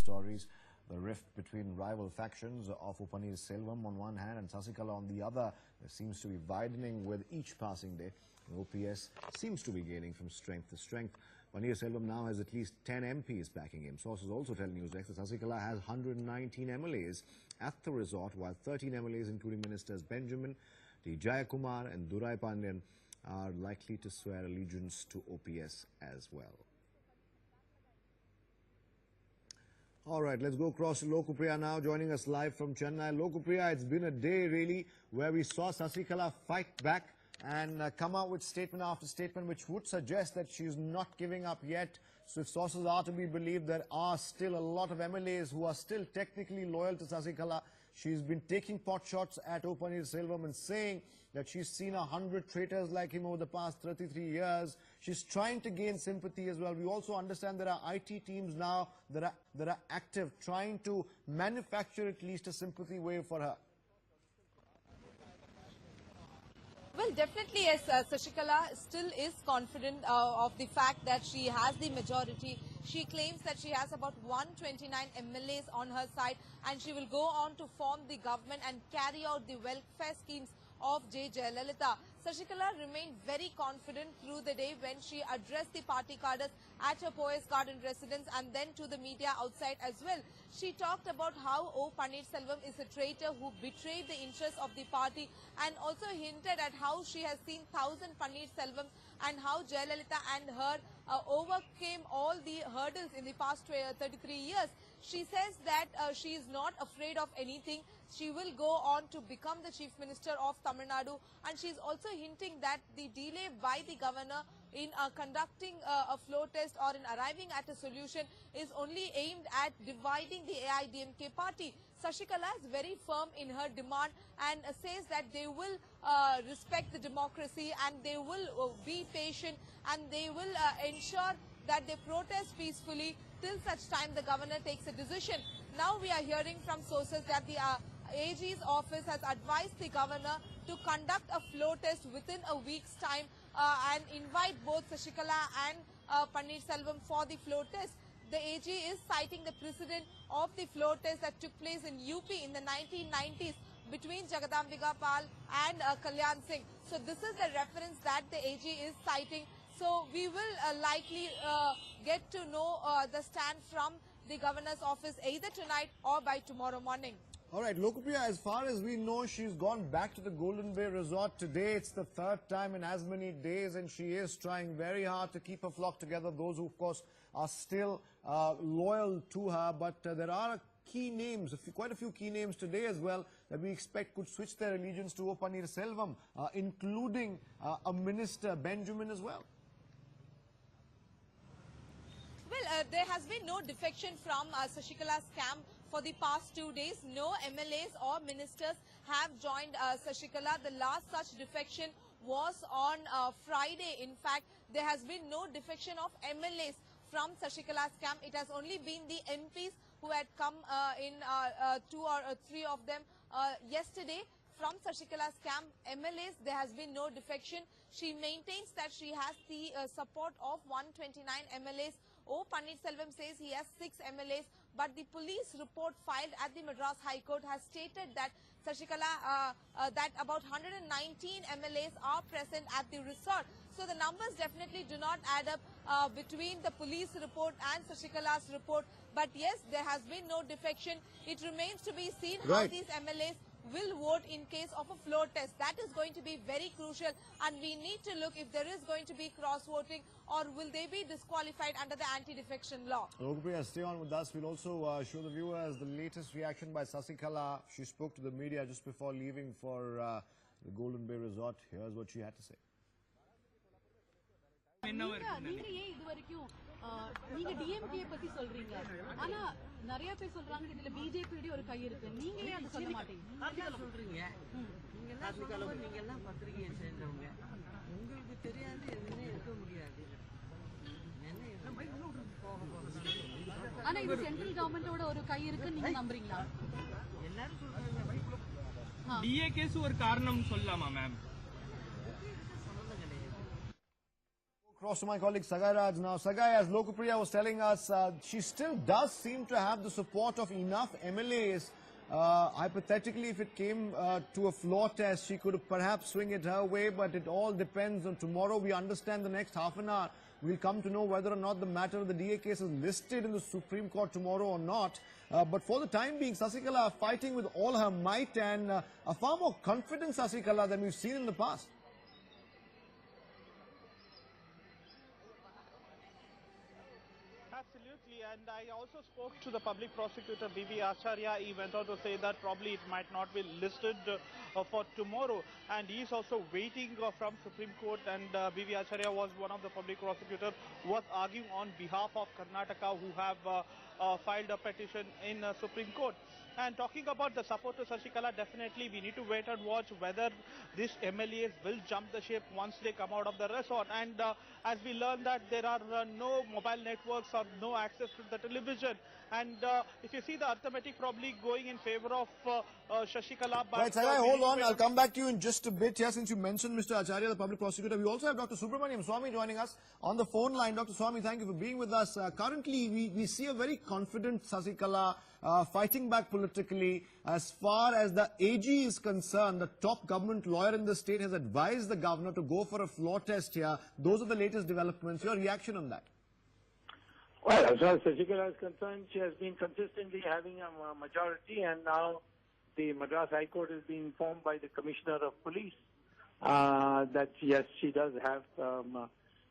stories. The rift between rival factions of Panneerselvam on one hand and Sasikala on the other seems to be widening with each passing day. The OPS seems to be gaining from strength to strength. Panneerselvam now has at least 10 MPs backing him. Sources also tell NewsX that Sasikala has 119 MLAs at the resort, while 13 MLAs, including Ministers Benjamin, D. Jayakumar and Durai Pandian, are likely to swear allegiance to OPS as well. All right, let's go across to Lokupriya now, joining us live from Chennai. Lokupriya, it's been a day really where we saw Sasikala fight back and come out with statement after statement which would suggest that she's not giving up yet. So if sources are to be believed, there are still a lot of MLAs who are still technically loyal to Sasikala. She's been taking pot shots at O. Panneerselvam and saying that she's seen 100 traitors like him over the past 33 years. She's trying to gain sympathy as well. We also understand there are IT teams now that are active, trying to manufacture at least a sympathy wave for her. Well, definitely, yes, Sasikala still is confident of the fact that she has the majority. She claims that she has about 129 MLAs on her side and she will go on to form the government and carry out the welfare schemes of Jayalalithaa. Sasikala remained very confident through the day when she addressed the party cadres at her Poise Garden residence and then to the media outside as well. She talked about how O. Panneerselvam is a traitor who betrayed the interests of the party and also hinted at how she has seen 1,000 Panneerselvam and how Jayalalithaa and her overcame all the hurdles in the past 33 years. She says that she is not afraid of anything. She will go on to become the Chief Minister of Tamil Nadu, and she is also hinting that the delay by the governor in conducting a floor test or in arriving at a solution is only aimed at dividing the AIDMK party. Sasikala is very firm in her demand and says that they will respect the democracy and they will be patient and they will ensure that they protest peacefully till such time the governor takes a decision. Now we are hearing from sources that the AG's office has advised the governor to conduct a floor test within a week's time and invite both Sasikala and Panneerselvam for the floor test. The AG is citing the precedent of the floor test that took place in UP in the 1990s between Jagadambika Pal and Kalyan Singh. So this is the reference that the AG is citing. So we will likely get to know the stand from the governor's office either tonight or by tomorrow morning. All right, Lokupriya, as far as we know, she's gone back to the Golden Bay Resort today. It's the third time in as many days, and she is trying very hard to keep her flock together. Those who, of course, are still loyal to her. But there are key names, quite a few key names today as well, that we expect could switch their allegiance to O. Panneerselvam, including a minister, Benjamin, as well. Well, there has been no defection from Sasikala's camp for the past 2 days. No MLAs or ministers have joined Sasikala. The last such defection was on Friday. In fact, there has been no defection of MLAs from Sasikala's camp. It has only been the MPs who had come in 2 or 3 of them yesterday. From Sasikala's camp, MLAs, there has been no defection. She maintains that she has the support of 129 MLAs. O. Panneerselvam says he has 6 MLAs, but the police report filed at the Madras High Court has stated that Sasikala, that about 119 MLAs are present at the resort. So the numbers definitely do not add up between the police report and Sasikala's report. But yes, there has been no defection. It remains to be seen how these MLAs will vote in case of a floor test. That is going to be very crucial, and we need to look if there is going to be cross-voting or will they be disqualified under the anti-defection law. Lokupriya, stay on with us. We'll also show the viewers the latest reaction by Sasikala. She spoke to the media just before leaving for the Golden Bay Resort. Here's what she had to say. நீங்க DMK பத்தி சொல்றீங்க ஆனா நிறைய பேர் சொல்றாங்க இதுல BJP ஒரு கை இருக்கு நீங்க ஏன் அது சொல்ல மாட்டீங்க சொல்றீங்க நீங்க எல்லாம் சொல்லுங்க நீங்க எல்லாம் பத்திரிகையை சேர்ந்தவங்க உங்களுக்கு தெரியாது எதுவுமே இருக்க முடியாது ஆனா இது சென்ட்ரல் கவர்மெண்டோட ஒரு கை இருக்கு நீங்க நம்புறீங்களா எல்லாரும் சொல்றாங்க டிஏகேஸ் ஒரு காரணம் சொல்லலாமா ma'am Across to my colleague Sagai Raj now. Sagai, as Lokapriya was telling us, she still does seem to have the support of enough MLAs. Hypothetically, if it came to a floor test, she could perhaps swing it her way, but it all depends on tomorrow. We understand the next half an hour. We'll come to know whether or not the matter of the DA case is listed in the Supreme Court tomorrow or not. But for the time being, Sasikala fighting with all her might and a far more confident Sasikala than we've seen in the past. Absolutely, and I also spoke to the public prosecutor B.V. Acharya. He went on to say that probably it might not be listed for tomorrow, and he is also waiting from Supreme Court. And B.V. Acharya was one of the public prosecutors who was arguing on behalf of Karnataka, who have filed a petition in Supreme Court. And talking about the support to Sasikala, definitely we need to wait and watch whether these MLAs will jump the ship once they come out of the resort. And as we learn that there are no mobile networks or no access to the television. And if you see the arithmetic probably going in favor of Sasikala. Right, Sagai, hold on. I'll come back to you in just a bit here since you mentioned Mr. Acharya, the public prosecutor. We also have Dr. Subramaniam Swamy joining us on the phone line. Dr. Swamy, thank you for being with us. Currently, we see a very confident Sasikala fighting back politically. As far as the AG is concerned, the top government lawyer in the state has advised the governor to go for a floor test here. Those are the latest developments. Your reaction on that? Well, as far as Sasikala is concerned, she has been consistently having a majority, and now the Madras High Court is being informed by the Commissioner of Police that yes, she does have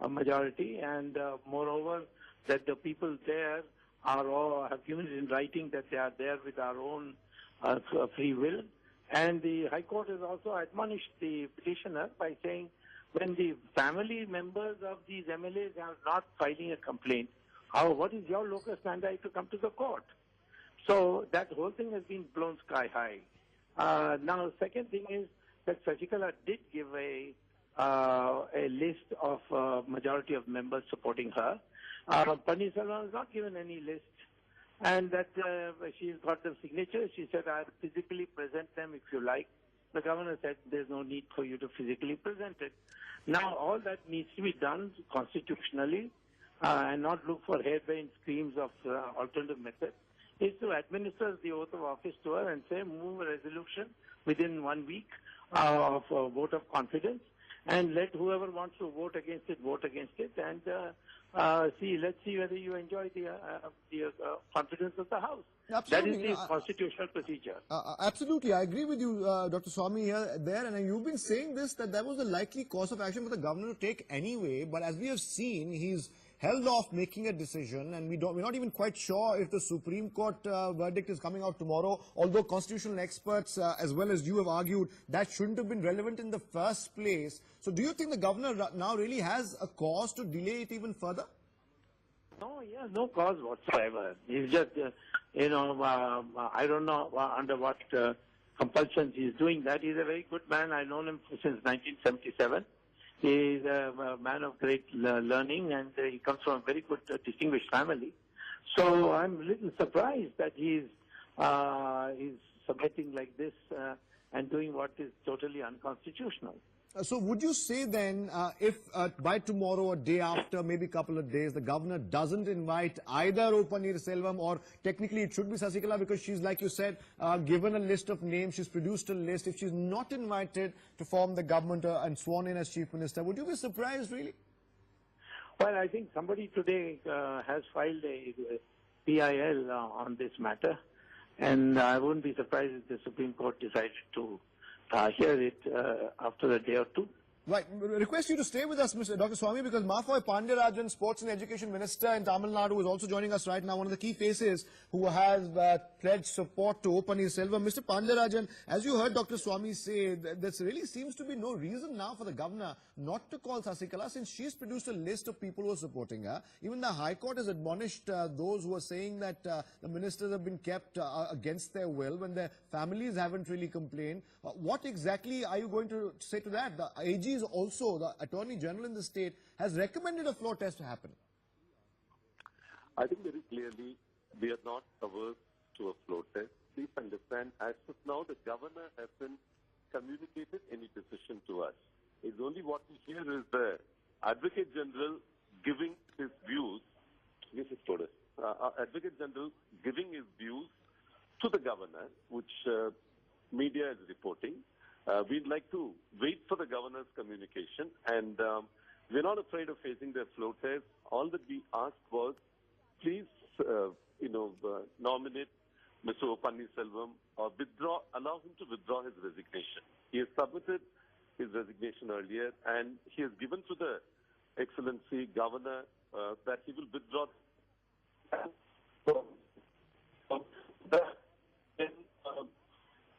a majority, and moreover, that the people there are all have given it in writing that they are there with our own free will. And the High Court has also admonished the petitioner by saying when the family members of these MLAs are not filing a complaint, what is your locus standi to come to the court? So that whole thing has been blown sky high. Now, second thing is that Sasikala did give a list of majority of members supporting her. Panneerselvam has not given any list, and that she's got the signatures. She said, I'll physically present them if you like. The governor said there's no need for you to physically present it. Now, all that needs to be done constitutionally and not look for harebrained schemes of alternative methods, is to administer the oath of office to her and say, move a resolution within 1 week of a vote of confidence, and let whoever wants to vote against it, and let's see whether you enjoy the confidence of the House. Absolutely. That is the constitutional procedure. Absolutely. I agree with you, Dr. Swamy, there. And you've been saying this, that was a likely course of action for the governor to take anyway. But as we have seen, he's held off making a decision, and we're not even quite sure if the Supreme Court verdict is coming out tomorrow, although constitutional experts, as well as you, have argued that shouldn't have been relevant in the first place. So do you think the governor now really has a cause to delay it even further? No, he has no cause whatsoever. He's just, I don't know under what compulsions he's doing that. He's a very good man. I've known him since 1977. He's a man of great learning, and he comes from a very good, distinguished family. So I'm a little surprised that he's submitting like this and doing what is totally unconstitutional. So would you say then, if by tomorrow or day after, maybe a couple of days, the governor doesn't invite either Panneerselvam, or technically it should be Sasikala, because she's, like you said, given a list of names, she's produced a list. If she's not invited to form the government and sworn in as Chief Minister, would you be surprised, really? Well, I think somebody today has filed a PIL on this matter, and I wouldn't be surprised if the Supreme Court decided to hear it after a day or two. Right. Request you to stay with us, Mr. Dr. Swamy, because Mafoy Pandeyarajan, Sports and Education Minister in Tamil Nadu, is also joining us right now, one of the key faces who has pledged support to O. Panneerselvam. Mr. Pandeyarajan, as you heard Dr. Swamy say, there really seems to be no reason now for the governor not to call Sasikala, since she's produced a list of people who are supporting her. Even the High Court has admonished those who are saying that the ministers have been kept against their will when their families haven't really complained. What exactly are you going to say to that? The AG is also, the Attorney General in the state, has recommended a floor test to happen. I think very clearly we are not averse to a floor test. Please understand, as of now, the governor hasn't communicated any decision to us. It's only what we hear is the Advocate General giving his views. Yes, it's told us. Advocate General giving his views to the governor, which media is reporting. We'd like to wait for the governor's communication, and we're not afraid of facing their floor test. All that we asked was, please, nominate Mr. Panneerselvam or allow him to withdraw his resignation. He has submitted his resignation earlier, and he has given to the Excellency Governor that he will withdraw.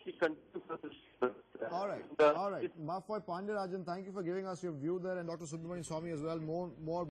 He continues. All right. Mafoy Pandirajan, thank you for giving us your view there, and Dr. Subramanian Swamy as well. More